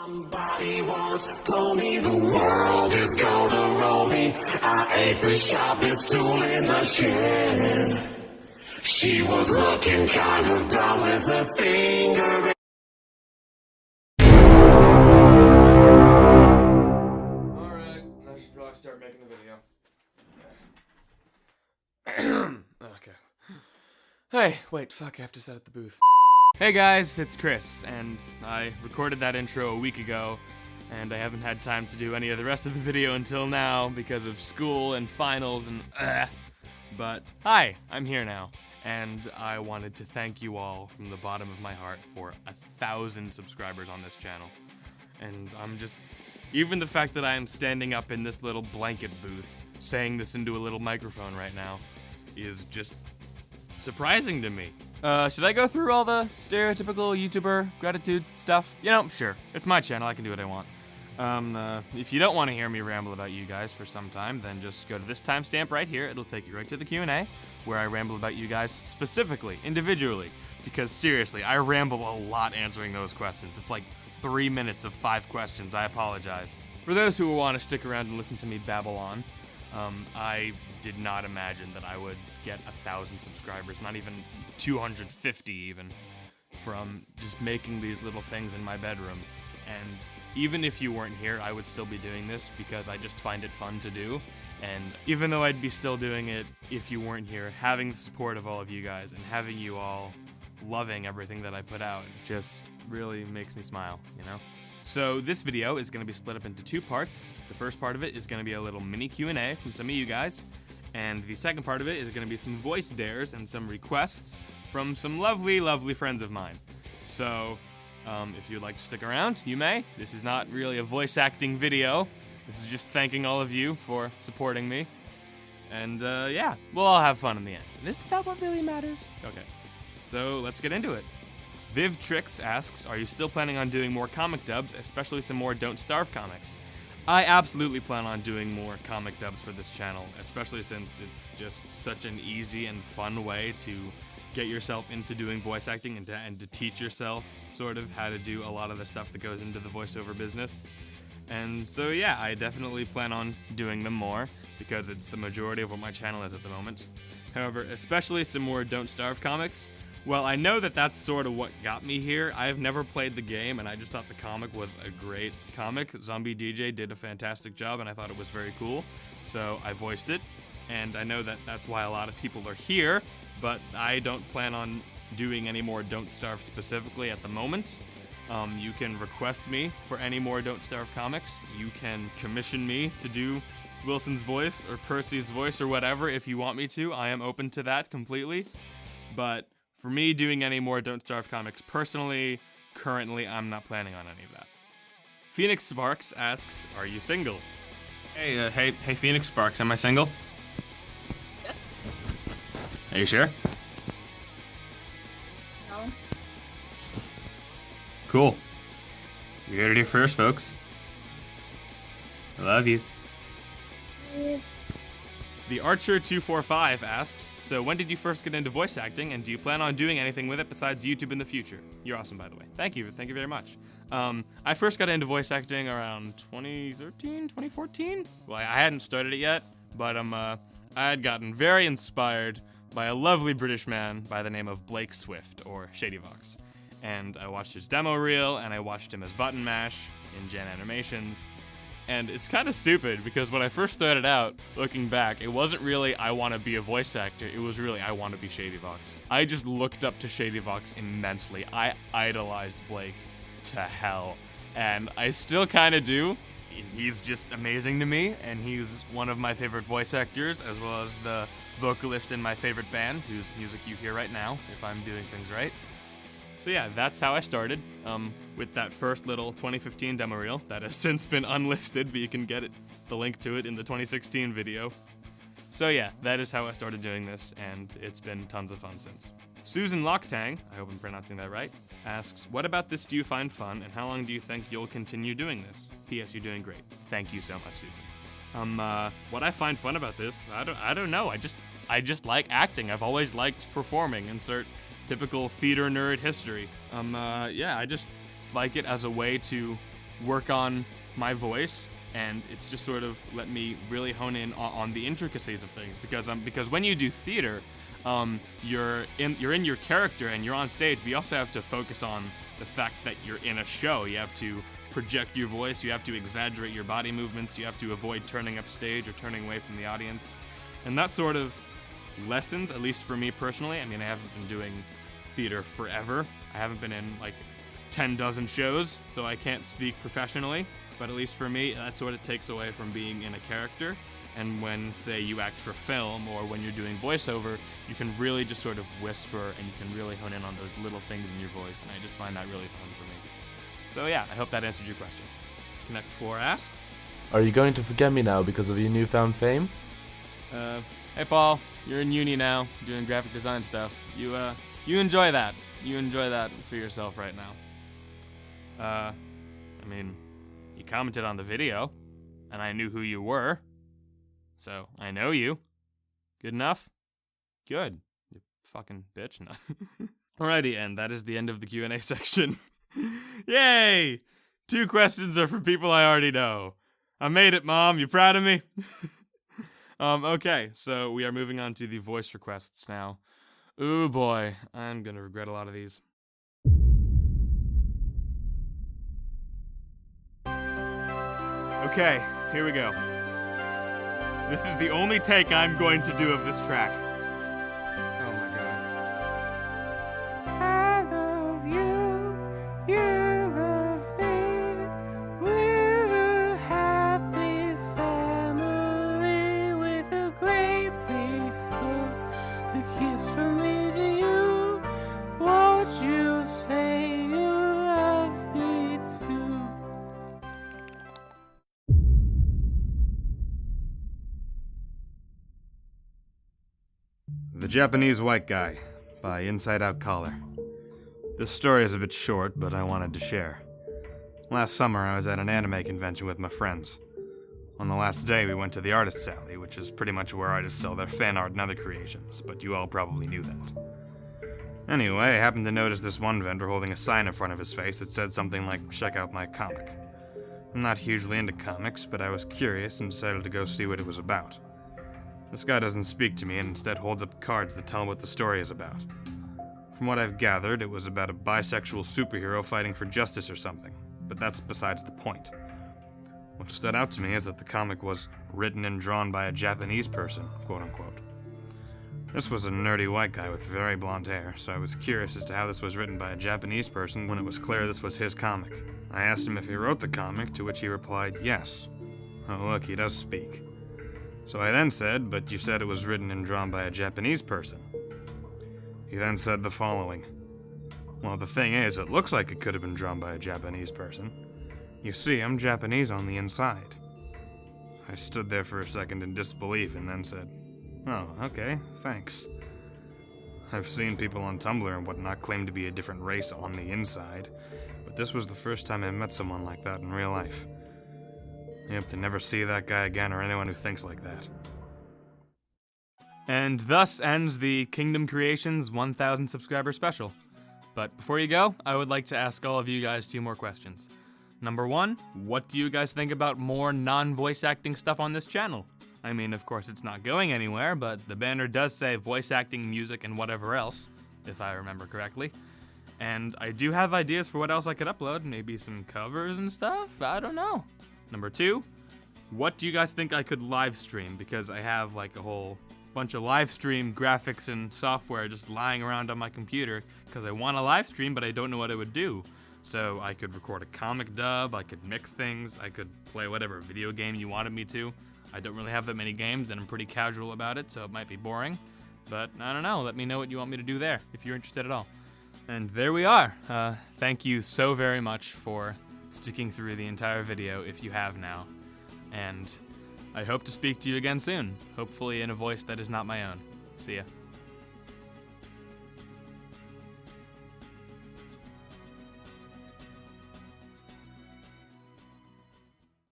Somebody once told me the world is gonna roll me. I ate the sharpest tool in the shed. She was looking kind of dumb with her finger. Alright, I should probably start making the video. Okay. Hey, wait, fuck, I have to set up the booth. Hey guys, it's Chris, and I recorded that intro a week ago, and I haven't had time to do any of the rest of the video until now because of school and finals and But hi, I'm here now, and I wanted to thank you all from the bottom of my heart for 1,000 subscribers on this channel. And I'm just, even the fact that I am standing up in this little blanket booth, saying this into a little microphone right now, is just surprising to me. Should I go through all the stereotypical YouTuber gratitude stuff? You know, sure. It's my channel, I can do what I want. If you don't want to hear me ramble about you guys for some time, then just go to this timestamp right here. It'll take you right to the Q&A, where I ramble about you guys specifically, individually. Because seriously, I ramble a lot answering those questions. It's like 3 minutes of 5 questions, I apologize. For those who want to stick around and listen to me babble on, I did not imagine that I would get 1,000 subscribers, not even 250 even, from just making these little things in my bedroom. And even if you weren't here, I would still be doing this because I just find it fun to do. And even though I'd be still doing it if you weren't here, having the support of all of you guys and having you all loving everything that I put out just really makes me smile, you know? So this video is going to be split up into 2 parts. The first part of it is going to be a little mini Q&A from some of you guys, and the second part of it is going to be some voice dares and some requests from some lovely, lovely friends of mine. So if you'd like to stick around, you may. This is not really a voice acting video. This is just thanking all of you for supporting me. And yeah, we'll all have fun in the end. And isn't that what really matters? Okay, so let's get into it. VivTrix asks, are you still planning on doing more comic dubs, especially some more Don't Starve comics? I absolutely plan on doing more comic dubs for this channel, especially since it's just such an easy and fun way to get yourself into doing voice acting and to teach yourself sort of how to do a lot of the stuff that goes into the voiceover business. And so yeah, I definitely plan on doing them more because it's the majority of what my channel is at the moment. However, especially some more Don't Starve comics, well, I know that that's sort of what got me here. I've never played the game, and I just thought the comic was a great comic. Zombie DJ did a fantastic job, and I thought it was very cool. So I voiced it, and I know that that's why a lot of people are here, but I don't plan on doing any more Don't Starve specifically at the moment. You can request me for any more Don't Starve comics. You can commission me to do Wilson's voice or Percy's voice or whatever if you want me to. I am open to that completely, but for me, doing any more Don't Starve comics personally, currently, I'm not planning on any of that. Phoenix Sparks asks, are you single? Hey, Phoenix Sparks, am I single? Yeah. Are you sure? No. Cool. You heard it here first, folks. I love you. The Archer245 asks, so when did you first get into voice acting, and do you plan on doing anything with it besides YouTube in the future? You're awesome, by the way. Thank you very much. I first got into voice acting around 2013, 2014? Well, I hadn't started it yet, but I had gotten very inspired by a lovely British man by the name of Blake Swift, or ShadyVox. And I watched his demo reel, and I watched him as Button Mash in Gen Animations. And it's kind of stupid because when I first started out, looking back, it wasn't really I want to be a voice actor, it was really I want to be ShadyVox. I just looked up to ShadyVox immensely. I idolized Blake to hell, and I still kind of do. He's just amazing to me, and he's one of my favorite voice actors, as well as the vocalist in my favorite band, whose music you hear right now, if I'm doing things right. So yeah, that's how I started, with that first little 2015 demo reel that has since been unlisted, but you can get the link to it in the 2016 video. So yeah, that is how I started doing this, and it's been tons of fun since. Susan Locktang, I hope I'm pronouncing that right, asks, what about this do you find fun, and how long do you think you'll continue doing this? P.S. You're doing great. Thank you so much, Susan. What I find fun about this, I don't know, I just like acting. I've always liked performing, insert typical theater nerd history. Yeah, I just like it as a way to work on my voice, and it's just sort of let me really hone in on the intricacies of things, because when you do theater, you're in your character and you're on stage, but you also have to focus on the fact that you're in a show. You have to project your voice, you have to exaggerate your body movements, you have to avoid turning up stage or turning away from the audience. And that sort of lessons, at least for me personally, I mean, I haven't been doing theater forever. I haven't been in like 10 dozen shows, so I can't speak professionally, but at least for me, that's what it takes away from being in a character. And when, say, you act for film or when you're doing voiceover, you can really just sort of whisper and you can really hone in on those little things in your voice, and I just find that really fun for me. So yeah, I hope that answered your question. Connect4 asks, are you going to forget me now because of your newfound fame? Hey Paul, you're in uni now, doing graphic design stuff. You enjoy that. You enjoy that for yourself right now. I mean, you commented on the video, and I knew who you were. So, I know you. Good enough? Good. You fucking bitch. No. Alrighty, and that is the end of the Q&A section. Yay! 2 questions are for people I already know. I made it, Mom. You proud of me? Okay, so we are moving on to the voice requests now. Ooh boy, I'm gonna regret a lot of these. Okay, here we go. This is the only take I'm going to do of this track. Oh my god. I love you, you love me, we're a happy family with a great big hug, a kiss from me to you, won't you say you love me too? The Japanese White Guy, by Inside Out Collar. This story is a bit short, but I wanted to share. Last summer, I was at an anime convention with my friends. On the last day, we went to the Artists Alley, which is pretty much where artists sell their fan art and other creations, but you all probably knew that. Anyway, I happened to notice this one vendor holding a sign in front of his face that said something like, "Check out my comic." I'm not hugely into comics, but I was curious and decided to go see what it was about. This guy doesn't speak to me and instead holds up cards that tell him what the story is about. From what I've gathered, it was about a bisexual superhero fighting for justice or something, but that's besides the point. What stood out to me is that the comic was written and drawn by a Japanese person, quote unquote. This was a nerdy white guy with very blonde hair, so I was curious as to how this was written by a Japanese person when it was clear this was his comic. I asked him if he wrote the comic, to which he replied, yes. Oh look, he does speak. So I then said, but you said it was written and drawn by a Japanese person. He then said the following. Well, the thing is, it looks like it could have been drawn by a Japanese person. You see, I'm Japanese on the inside. I stood there for a second in disbelief and then said, oh, okay, thanks. I've seen people on Tumblr and whatnot claim to be a different race on the inside, but this was the first time I met someone like that in real life. I hope to never see that guy again or anyone who thinks like that. And thus ends the Kingdom Creations 1000 subscriber special. But before you go, I would like to ask all of you guys 2 more questions. Number 1, what do you guys think about more non-voice acting stuff on this channel? I mean, of course it's not going anywhere, but the banner does say voice acting, music, and whatever else, if I remember correctly. And I do have ideas for what else I could upload, maybe some covers and stuff, I don't know. Number 2, what do you guys think I could live stream? Because I have like a whole bunch of live stream graphics and software just lying around on my computer because I want to live stream, but I don't know what it would do. So I could record a comic dub, I could mix things, I could play whatever video game you wanted me to. I don't really have that many games and I'm pretty casual about it, so it might be boring. But I don't know, let me know what you want me to do there, if you're interested at all. And there we are. Thank you so very much for sticking through the entire video, if you have now. And I hope to speak to you again soon, hopefully in a voice that is not my own. See ya.